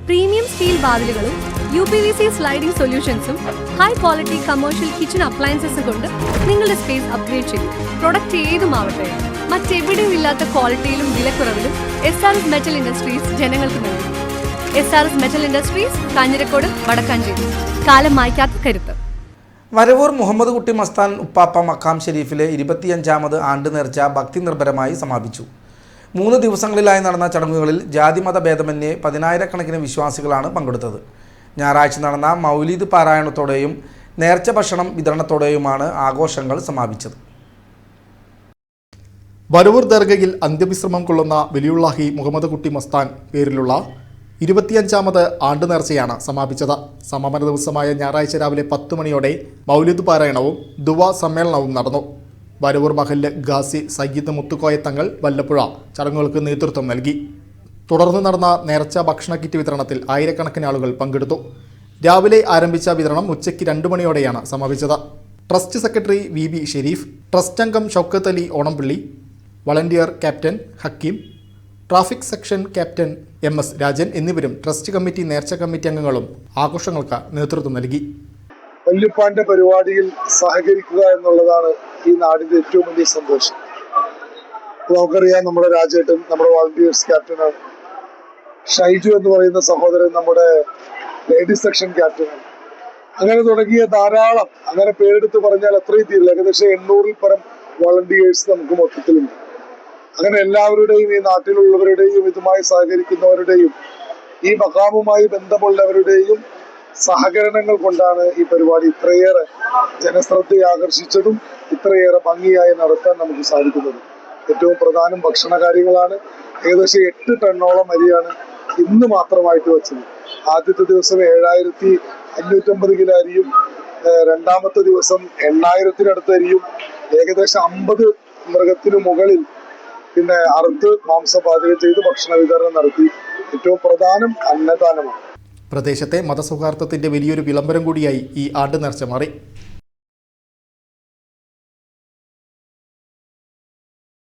Premium steel വാതിലുകളും UPVC sliding സൊല്യൂഷൻസും high quality commercial kitchen അപ്ലയൻസസും കൊണ്ട് നിങ്ങളുടെ സ്പേസ് അപ്ഗ്രേഡ് ചെയ്യും. പ്രൊഡക്റ്റ് ഏതുമാവട്ടെ, മറ്റെവിടെയും ഇല്ലാത്ത ക്വാളിറ്റിയിലും വിലക്കുറവിലും SRS മെറ്റൽ ഇൻഡസ്ട്രീസ് ജനങ്ങൾക്ക് നൽകും. SRS metal industries, Kanjirakode, Vadakkanchery. കാലം മായ്ക്കാത്ത കരുത്ത്. വരവൂർ മുഹമ്മദ് കുട്ടി മസ്താൻ ഉപ്പാപ്പ മക്കാം ഷെരീഫിലെ 25ാമത് ആണ്ട് നേർച്ച ഭക്തി നിർഭരമായി സമാപിച്ചു. 3 ദിവസങ്ങളിലായി നടന്ന ചടങ്ങുകളിൽ ജാതിമത ഭേദമന്യേ 10,000-കണക്കിന് വിശ്വാസികളാണ് പങ്കെടുത്തത്. ഞായറാഴ്ച നടന്ന മൗലീദ് പാരായണത്തോടെയും നേർച്ച ഭക്ഷണം വിതരണത്തോടെയുമാണ് ആഘോഷങ്ങൾ സമാപിച്ചത്. വരവൂർ ദർഗയിൽ അന്ത്യവിശ്രമം കൊള്ളുന്ന വലിയുള്ളാഹി മുഹമ്മദ് കുട്ടി മസ്താൻ പേരിലുള്ള 25ാമത് ആണ്ട് നേർച്ചയാണ് സമാപിച്ചത്. സമാപന ദിവസമായ ഞായറാഴ്ച രാവിലെ 10 മണിയോടെ മൗലിദ് പാരായണവും ദുവാ സമ്മേളനവും നടന്നു. വരവൂർ മഹല്ല് ഗാസി സയ്യിദ് മുത്തുക്കോയത്തങ്ങൾ വല്ലപ്പുഴ ചടങ്ങുകൾക്ക് നേതൃത്വം നൽകി. തുടർന്ന് നടന്ന നേർച്ച ഭക്ഷണ കിറ്റ് വിതരണത്തിൽ ആയിരക്കണക്കിന് ആളുകൾ പങ്കെടുത്തു. രാവിലെ ആരംഭിച്ച വിതരണം ഉച്ചയ്ക്ക് 2 മണിയോടെയാണ് സമാപിച്ചത്. Trust secretary VB Shereef, trust അംഗം Shoukath Ali Onampally, volunteer captain Hakeem, traffic section captain MS Rajan എന്നിവരും ട്രസ്റ്റ് കമ്മിറ്റി നേർച്ച കമ്മിറ്റി അംഗങ്ങളും ആഘോഷങ്ങൾക്ക് നേതൃത്വം നൽകി. വല്യുപ്പാന്റെ പരിപാടിയിൽ സഹകരിക്കുക എന്നുള്ളതാണ് ഈ നാടിന്റെ ഏറ്റവും വലിയ സന്തോഷം. നമുക്കറിയാം, നമ്മുടെ രാജേട്ടൻ നമ്മുടെ വളണ്ടിയേഴ്സ് ക്യാപ്റ്റനാണ്. ഷൈജു എന്ന് പറയുന്ന സഹോദരൻ നമ്മുടെ ലേഡീസ് സെക്ഷൻ ക്യാപ്റ്റനാണ്. അങ്ങനെ തുടങ്ങിയ ധാരാളം, അങ്ങനെ പേരെടുത്ത് പറഞ്ഞാൽ അത്രയും തീരില്ല, ഏകദേശം 800-ൽ പരം വളണ്ടിയേഴ്സ് നമുക്ക് മൊത്തത്തിലുണ്ട്. അങ്ങനെ എല്ലാവരുടെയും, ഈ നാട്ടിലുള്ളവരുടെയും ഇതുമായി സഹകരിക്കുന്നവരുടെയും ഈ മഖാമുമായി ബന്ധമുള്ളവരുടെയും സഹകരണങ്ങൾ കൊണ്ടാണ് ഈ പരിപാടി ഇത്രയേറെ ജനശ്രദ്ധയെ ആകർഷിച്ചതും ഇത്രയേറെ ഭംഗിയായി നടത്താൻ നമുക്ക് സാധിക്കുന്നത്. ഏറ്റവും പ്രധാനം ഭക്ഷണ കാര്യങ്ങളാണ്. ഏകദേശം 8 ടണ്ണോളം അരിയാണ് ഇന്ന് മാത്രമായിട്ട് വെച്ചത്. ആദ്യത്തെ ദിവസം 7,550 കിലോ അരിയും, രണ്ടാമത്തെ ദിവസം 8,000-ത്തിനടുത്ത് അരിയും, ഏകദേശം 50 മൃഗത്തിനു മുകളിൽ പിന്നെ അറുത്ത് മാംസം പാചകം ചെയ്ത് ഭക്ഷണ വിതരണം നടത്തി. ഏറ്റവും പ്രധാനം അന്നദാനമാണ്. പ്രദേശത്തെ മതസൗഹാർദ്ദത്തിന്റെ വലിയൊരു വിളംബരം കൂടിയായി ഈ ആണ്ട് നേർച്ച മാറി.